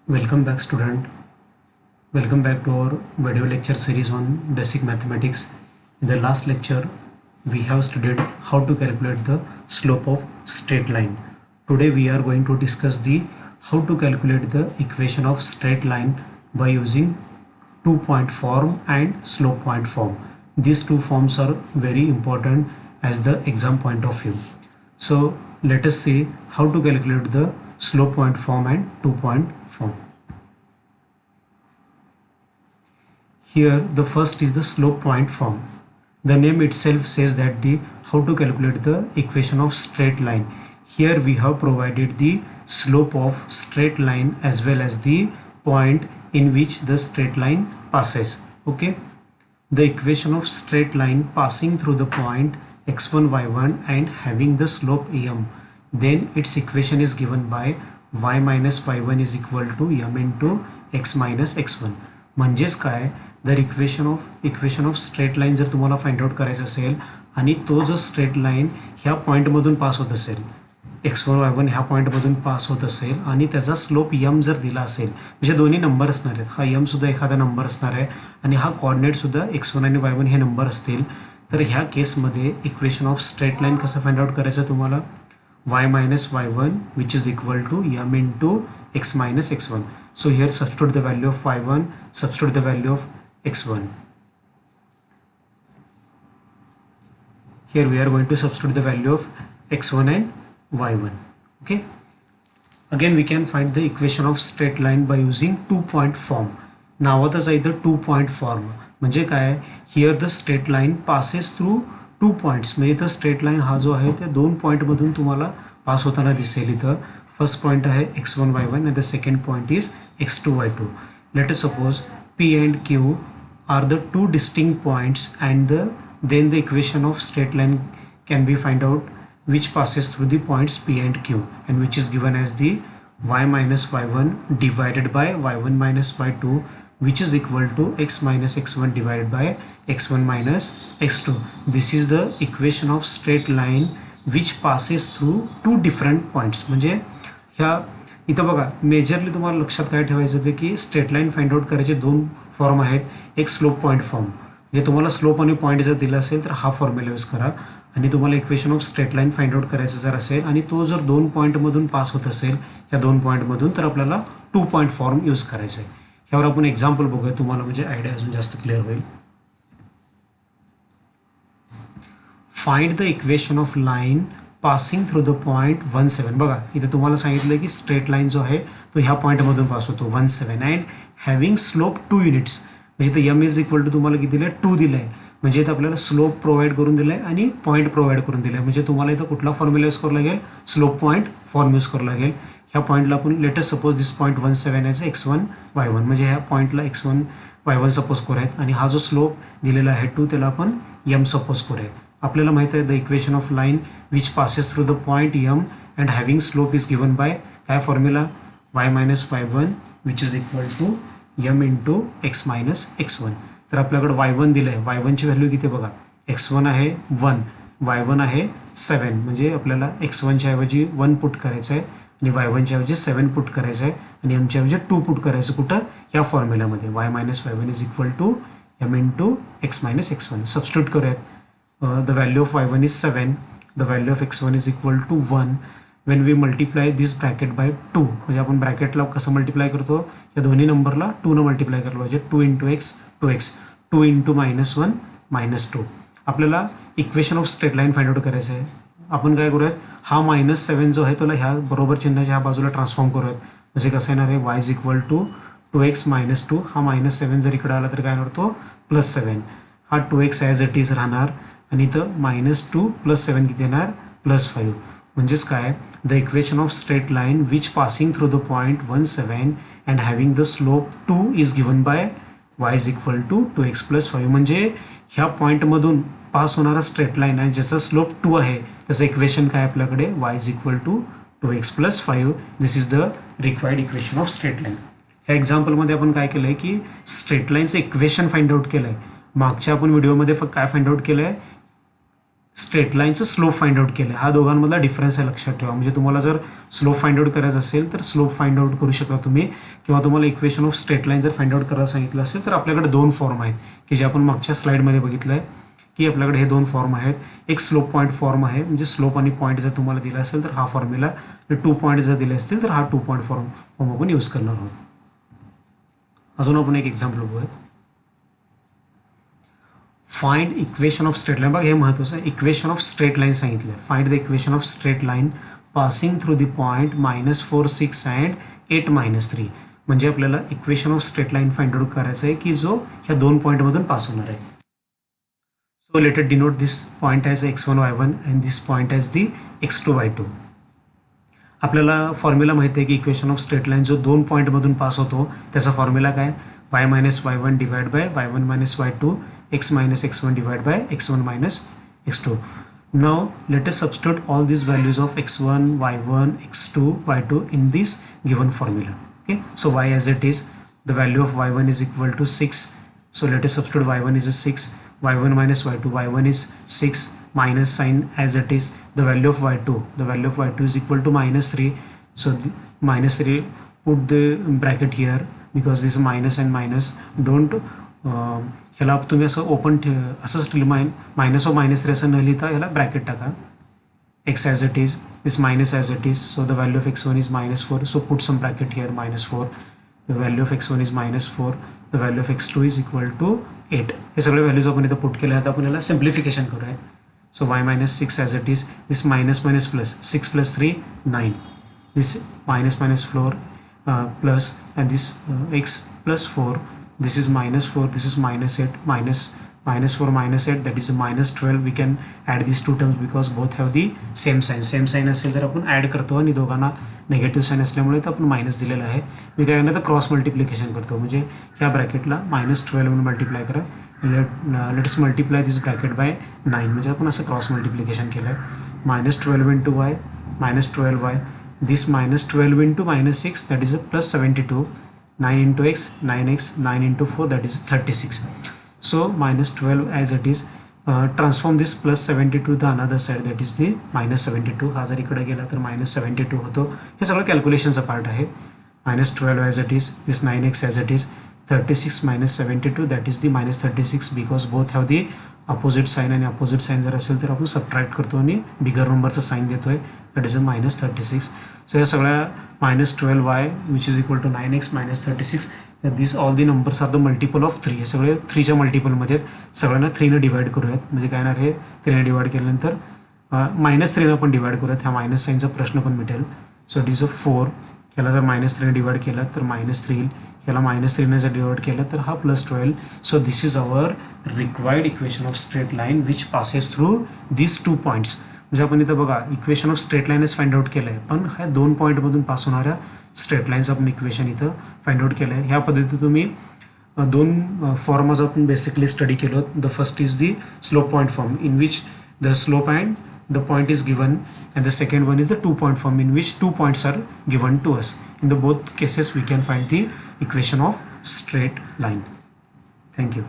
Welcome back, student. Welcome back to our video lecture series on basic mathematics. In the last lecture, we have studied how to calculate the slope of straight line. Today we are going to discuss the how to calculate the equation of straight line by using two-point form and slope point form. These two forms are very important as the exam point of view. So let us see how to calculate the slope point form and two-point form. Here the first is the slope point form. The name itself says that the how to calculate the equation of straight line. Here we have provided the slope of straight line as well as the point in which the straight line passes. Okay, the equation of straight line passing through the point x1 y1 and having the slope m, then its equation is given by y minus y1 is equal to m into x minus x1. म्हणजेच काय, जर equation of straight line जर तुम्हाला find out करायचं असेल आणि तो जो स्ट्रेट लाईन ह्या पॉईंटमधून पास होत असेल, x1 y1 ह्या पॉईंटमधून पास होत असेल आणि त्याचा स्लोप m जर दिला असेल, म्हणजे दोन्ही नंबर असणार आहेत, हा m सुद्धा एखादा नंबर असणार आहे आणि हा कोऑर्डिनेट सुद्धा x1 आणि y1 हे नंबर असतील, तर ह्या केसमध्ये इक्वेशन ऑफ स्ट्रेट लाईन कसं फाइंड आउट करायचं तुम्हाला, y minus y1 which is equal to m into x minus x1. So here substitute the value of y1, substitute the value of x1. Here we are going to substitute the value of x1 and y1. Okay, again we can find the equation of straight line by using two-point form. नावातच आहे the two-point form. म्हणजे काय, here the straight line passes through two points, म्हणजे इथं straight line हा जो आहे त्या दोन पॉईंटमधून तुम्हाला पास होताना दिसेल. इथं फर्स्ट पॉईंट आहे x1 y1 and the second point is x2 y2. Let us suppose P and Q are the two distinct points and then the equation of straight line can be find out which passes through the points P and Q and which is given as the y minus y1 divided by y1 minus y2 which is equal to x minus x1 divided by x1 minus x2. This is the equation of straight line which passes through two different points. म्हणजे ह्या इथं बघा majorly तुम्हाला लक्षात काय ठेवायचं ते की स्ट्रेट लाईन फाइंड आउट करायचे दोन फॉर्म आहेत. एक स्लोप पॉईंट फॉर्म, म्हणजे तुम्हाला स्लोप आणि पॉईंट जर दिला असेल तर हा फॉर्म्युला यूज करा, आणि तुम्हाला equation of straight line find out करायचं जर असेल आणि तो जर दोन पॉईंटमधून पास होत असेल या दोन पॉईंटमधून, तर आपल्याला टू पॉईंट फॉर्म यूज करायचं आहे. ह्यावर आपण एक्झाम्पल बघूया, तुम्हाला म्हणजे आयडिया अजून जास्त क्लिअर होईल. Find the equation of line passing through the point 17. बघा इथे तुम्हाला सांगितलं की स्ट्रेट लाईन जो आहे तो ह्या पॉईंटमधून पास होतो 17 अँड हॅव्हिंग स्लोप 2 युनिट्स. म्हणजे इथं m इज इक्वल टू तुम्हाला किती दिलं आहे, 2 दिलं आहे. म्हणजे इथं आपल्याला स्लोप प्रोव्हाइड करून दिलं आहे आणि पॉईंट प्रोव्हाइड करून दिलं आहे. म्हणजे तुम्हाला इथं कुठला फॉर्म्युला यूज करावं लागेल, स्लोप पॉईंट फॉर्म यूज करावं लागेल. ह्या पॉईंटला आपण लेटेस्ट सपोज दिस पॉईंट 17 एज x1 y1, म्हणजे ह्या पॉईंटला x1 y1 सपोज करूयात आणि हा जो स्लोप दिलेला आहे 2 त्याला आपण m सपोज करूया. आपल्याला माहिती आहे the equation of line which passes through the point m and having slope is given by काय formula, y minus y1 which is equal to m into x minus x1. तर आपल्याकडे y1 दिलं आहे, y1 ची value किती बघा, x1 आहे 1, y1 आहे 7, म्हणजे आपल्याला x1 च्या ऐवजी 1 पुट करायचं आहे आणि y1 च्या ऐवजी 7 पुट करायचं आहे आणि m च्या ऐवजी 2 पुट करायचं. कुठं, या फॉर्म्युल्यामध्ये y minus y1 is equal to m into x minus x1. Substitute करूयात. The value of y1 is 7, the value of x1 is equal to 1. When we multiply this bracket by 2, म्हणजे आपण ब्रॅकेटला कसं multiply करतो, या दोन्ही नंबरला 2 न multiply करायला पाहिजे. 2 इंटू एक्स 2x, 2 इंटू -1 -2. आपल्याला equation of straight line find out करायचं आहे. आपण काय करूयात, हा -7 जो आहे तो ह्या बरोबर चिन्हाच्या ह्या बाजूला ट्रान्सफॉर्म करूयात. म्हणजे कसं येणार आहे, y is equal to 2x - 2, हा -7 जर इकडे आला तर काय होणार तो +7, हा 2x ॲज इट इज राहणार आणि इथं -2 + 7 किती येणार +5. म्हणजेच काय, the equation of straight line which passing through the point 17 and having the slope 2 is given by y is equal to 2x + 5. म्हणजे ह्या पॉईंटमधून पास होणारा स्ट्रेट लाईन आहे ज्याचा स्लोप 2 आहे, त्याचं इक्वेशन काय आपल्याकडे, y is equal to 2x + 5. This is the required equation of straight line. ह्या एक्झाम्पलमध्ये आपण काय केलं आहे की स्ट्रेट लाईनचं इक्वेशन फाइंड आउट केलं आहे. मागच्या आपण व्हिडिओमध्ये काय फाइंड आउट केलं आहे, स्ट्रेट लाईनचं स्लोप फाइंड आउट केलं. हा दोघांमधला डिफरन्स आहे, लक्षात ठेवा. म्हणजे तुम्हाला जर स्लोप फाइंड आउट करायचं असेल तर स्लोप फाइंड आउट करू शकता तुम्ही, किंवा तुम्हाला इक्वेशन ऑफ स्ट्रेट लाईन जर फाइंड आउट करायला सांगितलं असेल तर आपल्याकडे दोन फॉर्म आहेत की जे आपण मागच्या स्लाइडमध्ये बघितलं आहे की आपल्याकडे हे दोन फॉर्म आहेत. एक स्लोप पॉईंट फॉर्म आहे, म्हणजे स्लोप आणि पॉईंट जर तुम्हाला दिला असेल तर हा फॉर्म्युला, 2 पॉईंट जर दिले असतील तर हा 2 पॉईंट फॉर्म आपण यूज करणार आहोत. अजून आपण एक एक्झाम्पल बघूया. Find equation of straight line. बघा हे महत्त्वाचं आहे, इक्वेशन ऑफ स्ट्रेट लाईन सांगितलं आहे. Find the equation of straight line passing through the point -4 6 and 8 -3. म्हणजे आपल्याला equation of straight line find out करायचं आहे की जो ह्या दोन पॉईंटमधून पास होणार आहे. So let it denote this point as x1 y1 and this point as the x2 y2. आपल्याला फॉर्म्युला माहिती आहे की इक्वेशन ऑफ स्ट्रेट लाईन जो दोन पॉईंटमधून पास होतो त्याचा फॉर्म्युला काय, y - y1 divide by y1 - y2 x - x1 divided by x1 minus x2. Now let us substitute all these values of x1, y1, x2, y2 in this given formula. Okay, so y as it is, the value of y1 is equal to 6. So let us substitute y1 is a 6, y1 minus y2, y1 is 6 minus sign as it is, the value of y2 is equal to -3. So -3, put the bracket here because this is minus and minus. Don't ह्याला तुम्ही असं open असंच -3 असं न लिहिता ह्याला bracket टाका. x as it is, this minus as it is, so the value of x1 is -4, so put some bracket here -4, the value of x1 is -4, the value of x2 is equal to 8. हे सगळे values आपण इथं put केले आहेत. आपण याला simplification करूया. So y - 6 as it is, this minus plus 6 plus 3 9, this -4 plus, and this x plus 4, this is -4, this is -8, -4 -8, that is -12. We can add these two terms because both have the same sign असेल तर आपण add करतो आणि दोघांना negative sine असल्यामुळे तर आपण minus दिलेलं आहे. मी काय करणार तर क्रॉस मल्टिप्लिकेशन करतो, म्हणजे ह्या ब्रॅकेटला -12 म्हणून मल्टिप्लाय करा. Let's multiply this bracket by 9, म्हणजे आपण असं क्रॉस मल्टिप्लिकेशन केलं आहे. -12 into y, -12y, this -12 into -6, that is a +72, 9 into x, 9x, 9 into 4, that is 36. So -12 as it is, transform this +72 to the another side, that is the -72. हा जर इकडे गेला तर -72 होतो. हे सगळं कॅल्क्युलेशनचा पार्ट आहे. -12 as it is, this 9x as it is, 36 - 72, that is the -36, because both have the opposite sign, आणि अपोजिट साईन जर असेल तर आपण सबट्रॅक्ट करतो आणि बिगर नंबरचं साईन देतोय, दॅट इज अ -36. सो या सगळ्या -12y which is equal to 9x -36, this all the numbers are the multiple of 3. हे सगळे 3च्या मल्टिपलमध्ये आहेत. सगळ्यांना 3ने डिवाइड करूयात, म्हणजे काय ना हे 3ने डिवाइड केल्यानंतर -3ने आपण डिवाइड करूयात. ह्या मायनस साईनचा प्रश्न पण मिटेल. So it is a 4. ह्याला जर -3ने डिवाइड केला तर -3 येईल. ह्याला -3ने जर डिवाइड केलं तर हा +12. So this is our required equation of straight line which passes through this 2 points. म्हणजे आपण इथं बघा इक्वेशन ऑफ स्ट्रेट लाईनच फाइंड आउट केलं आहे, पण ह्या 2 पॉईंटमधून पास होणाऱ्या स्ट्रेट लाईन्स आपण इक्वेशन इथं फाइंड आउट केलं आहे. ह्या पद्धतीने तुम्ही 2 फॉर्मज आपण बेसिकली स्टडी केलो. The first is the slope point form in which the slope and the point is given, and the second one is the 2 point form in which 2 points are given to us. In the both cases we can find the equation of straight line. Thank you.